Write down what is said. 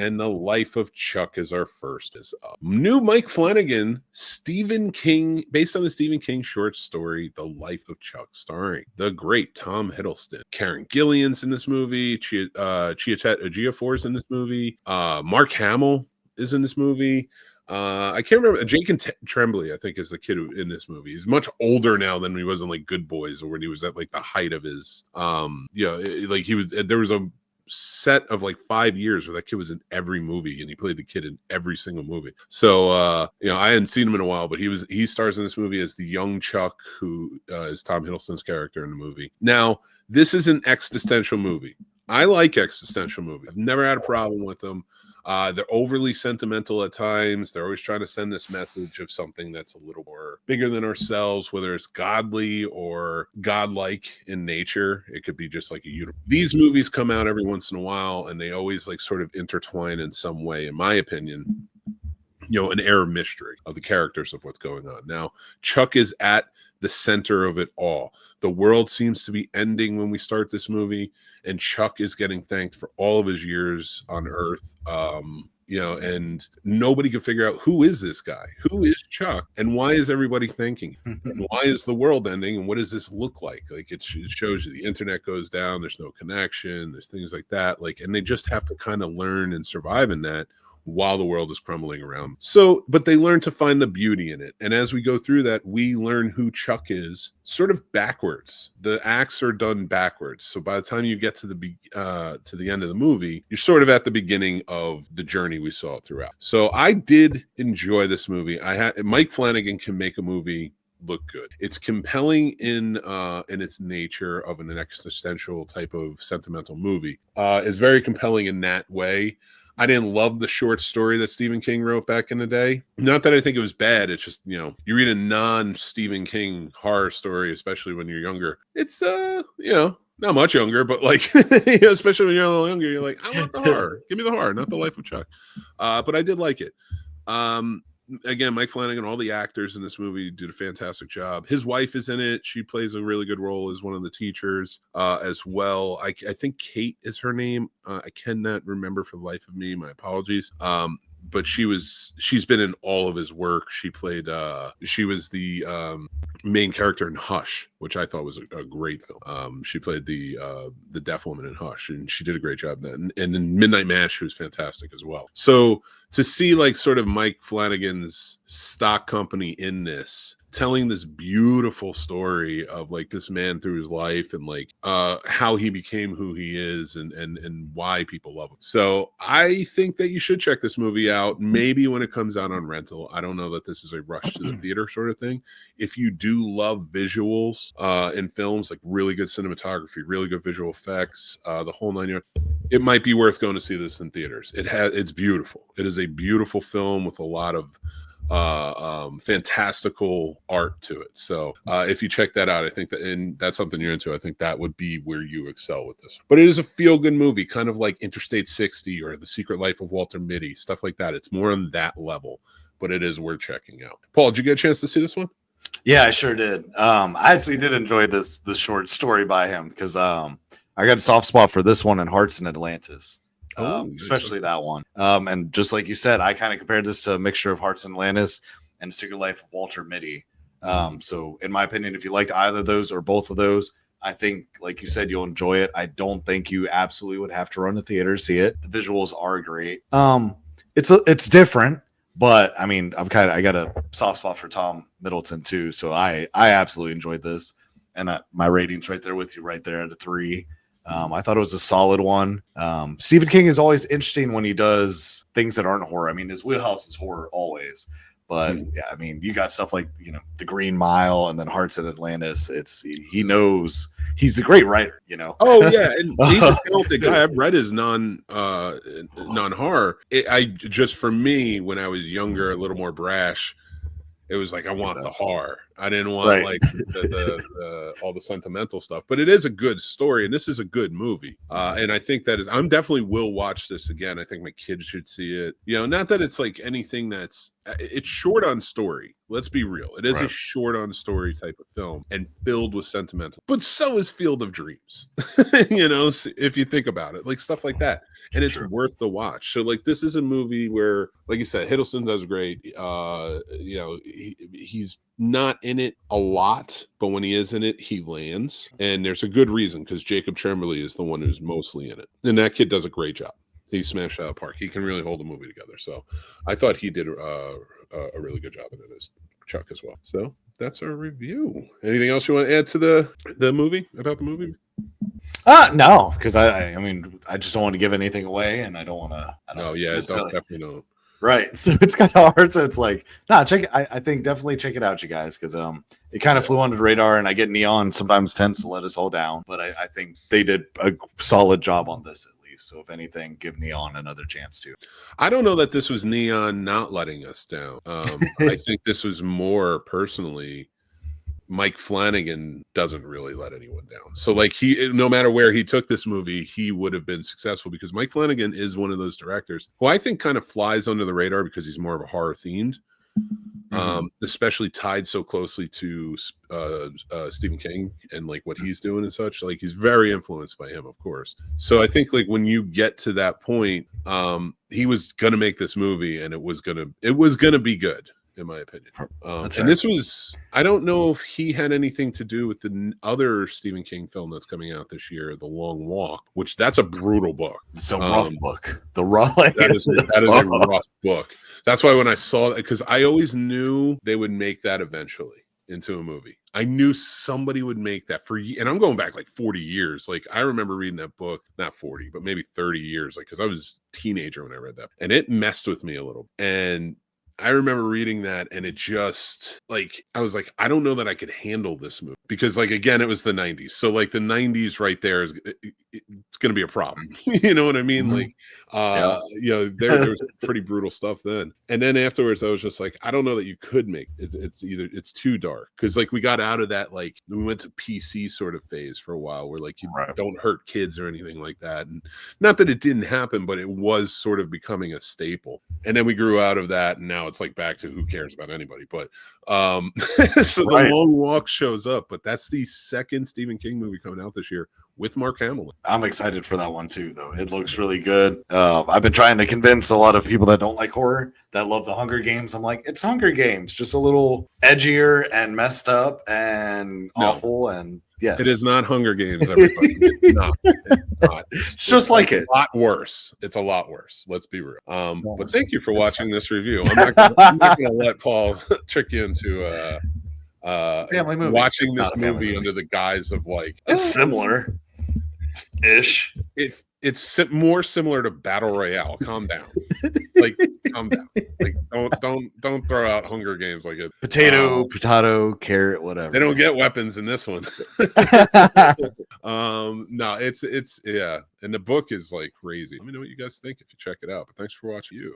And The Life of Chuck is our first is up. New Mike Flanagan, Stephen King, based on the Stephen King short story, The Life of Chuck, starring the great Tom Hiddleston. Karen Gillian's in this movie. Chiwetel Ejiofor's in this movie. Mark Hamill is in this movie. I can't remember. Jake and Tremblay, I think, is the kid in this movie. He's much older now than he was in like Good Boys, or when he was at like the height of his like he was. There was a set of like 5 years where that kid was in every movie, and he played the kid in every single movie. So I hadn't seen him in a while, but he stars in this movie as the young Chuck, who is Tom Hiddleston's character in the movie. Now, this is an existential movie. I like existential movies. I've never had a problem with them. They're overly sentimental at times. They're always trying to send this message of something that's a little more bigger than ourselves, whether it's godly or godlike in nature. It could be just like a universe. These movies come out every once in a while, and they always like sort of intertwine in some way, in my opinion, an air of mystery of the characters of what's going on. Now, Chuck is at the center of it all. The world seems to be ending when we start this movie, and Chuck is getting thanked for all of his years on Earth. And nobody can figure out, who is this guy? Who is Chuck? And why is everybody thanking him? And why is the world ending? And what does this look like? Like, it shows you the internet goes down. There's no connection. There's things like that. Like, and they just have to kind of learn and survive in that while the world is crumbling around. So, but they learn to find the beauty in it. And as we go through that, we learn who Chuck is sort of backwards. The acts are done backwards. So by the time you get to the end of the movie, you're sort of at the beginning of the journey we saw throughout. So I did enjoy this movie. Mike Flanagan can make a movie look good. It's compelling in its nature of an existential type of sentimental movie. It's very compelling in that way. I didn't love the short story that Stephen King wrote back in the day. Not that I think it was bad. It's just, you read a non-Stephen King horror story, especially when you're younger. It's, not much younger, but like, especially when you're a little younger, you're like, I want the horror. Give me the horror, not the Life of Chuck. But I did like it. Again, Mike Flanagan, all the actors in this movie did a fantastic job. His wife is in it. She plays a really good role as one of the teachers as well. I think Kate is her name. I cannot remember for the life of me. My apologies. But she's been in all of his work. She was the main character in Hush, which I thought was a great film. She played the deaf woman in Hush, and she did a great job then. And in Midnight Mass, she was fantastic as well. So to see like sort of Mike Flanagan's stock company in this, telling this beautiful story of like this man through his life and like how he became who he is and why people love him. So I think that you should check this movie out, maybe when it comes out on rental. I don't know that this is a rush to the theater sort of thing. If you do love visuals in films, like really good cinematography, really good visual effects, the whole 9 yards, it might be worth going to see this in theaters. It's beautiful. It is a beautiful film with a lot of fantastical art to it. So if you check that out, I think and that's something you're into, I think that would be where you excel with this. But it is a feel-good movie, kind of like Interstate 60 or The Secret Life of Walter Mitty, stuff like that. It's more on that level, but it is worth checking out. Paul, did you get a chance to see this one? Yeah, I sure did. I actually did enjoy this short story by him because I got a soft spot for this one and Hearts in Atlantis. Especially that one. And just like you said, I kind of compared this to a mixture of Hearts in Atlantis and Secret Life of Walter Mitty. So in my opinion, if you liked either of those or both of those, I think, like you said, you'll enjoy it. I don't think you absolutely would have to run to theater to see it. The visuals are great. It's different, but I mean, I got a soft spot for Tom Middleton too. So I absolutely enjoyed this. And my rating's right there with you, right there at a 3. I thought it was a solid one. Stephen King is always interesting when he does things that aren't horror. I mean, his wheelhouse is horror always. But yeah, I mean, you got stuff like, The Green Mile and then Hearts in Atlantis. He knows he's a great writer, Oh yeah, and he's a talented guy. I've read his non-horror. For me, when I was younger, a little more brash, it was like, I want the horror. I didn't want like the all the sentimental stuff, but it is a good story, and this is a good movie. And I think that is, I'm definitely will watch this again. I think my kids should see it. You know, not that it's like anything that's, it's short on story. Let's be real. It is a short on story type of film and filled with sentimental, but so is Field of Dreams, you know, if you think about it, like stuff like that. And it's worth the watch. So like, this is a movie where, like you said, Hiddleston does great. You know, he's not in it a lot, but when he is in it, he lands. And there's a good reason, because Jacob Tremblay is the one who's mostly in it. And that kid does a great job. He smashed out of the park. He can really hold a movie together. So I thought he did a really good job in it as Chuck as well. So that's our review. Anything else you want to add to the movie, about the movie? No, because I mean, I just don't want to give anything away, and I don't want to. Oh yeah, definitely don't. Right, so it's kind of hard. So it's like, check it. I think definitely check it out, you guys, because it kind of flew under the radar, and I get Neon sometimes tends to let us all down, but I think they did a solid job on this at least. So if anything, give Neon another chance too. I don't know that this was Neon not letting us down. I think this was more personally, Mike Flanagan doesn't really let anyone down. So like, no matter where he took this movie, he would have been successful, because Mike Flanagan is one of those directors who I think kind of flies under the radar because he's more of a horror themed, especially tied so closely to Stephen King and like what he's doing and such. Like, he's very influenced by him, of course. So I think like when you get to that point, he was going to make this movie, and it was going to be good, in my opinion. And this was, I don't know if he had anything to do with the other Stephen King film that's coming out this year, The Long Walk, which that's a brutal book. It's a rough book. That is a rough book. That's why when I saw it, because I always knew they would make that eventually into a movie. I knew somebody would make that and I'm going back like 40 years. Like, I remember reading that book, not 40, but maybe 30 years, like, because I was a teenager when I read that, and it messed with me a little. And I remember reading that, and it just, like, I was like, I don't know that I could handle this movie, because, like, again, it was the 90s. So, like, the 90s right there is, it's going to be a problem. You know what I mean? Like, you know, there was pretty brutal stuff then. And then afterwards, I was just like, I don't know that you could make it. It's too dark. Because, like, we got out of that, like, we went to PC sort of phase for a while where, like, you don't hurt kids or anything like that. And not that it didn't happen, but it was sort of becoming a staple. And then we grew out of that, and now it's like back to who cares about anybody. But so The Long Walk shows up, but that's the second Stephen King movie coming out this year with Mark Hamill. I'm excited for that one too, though. It looks really good. I've been trying to convince a lot of people that don't like horror, that love the Hunger Games. I'm like, it's Hunger Games, just a little edgier and messed up and awful. And yes, it is not Hunger Games, everybody. It's not. It's just like it. A lot worse. It's a lot worse. Let's be real. But thank you for watching this review. I'm not going to let Paul trick you into family movie. Watching this movie under the guise of like, it's similar ish. It's more similar to Battle Royale. Calm down. Like, calm down. Like, don't throw out Hunger Games like it. Potato, carrot, whatever. They don't get weapons in this one. No, it's yeah. And the book is like crazy. Let me know what you guys think if you check it out. But thanks for watching.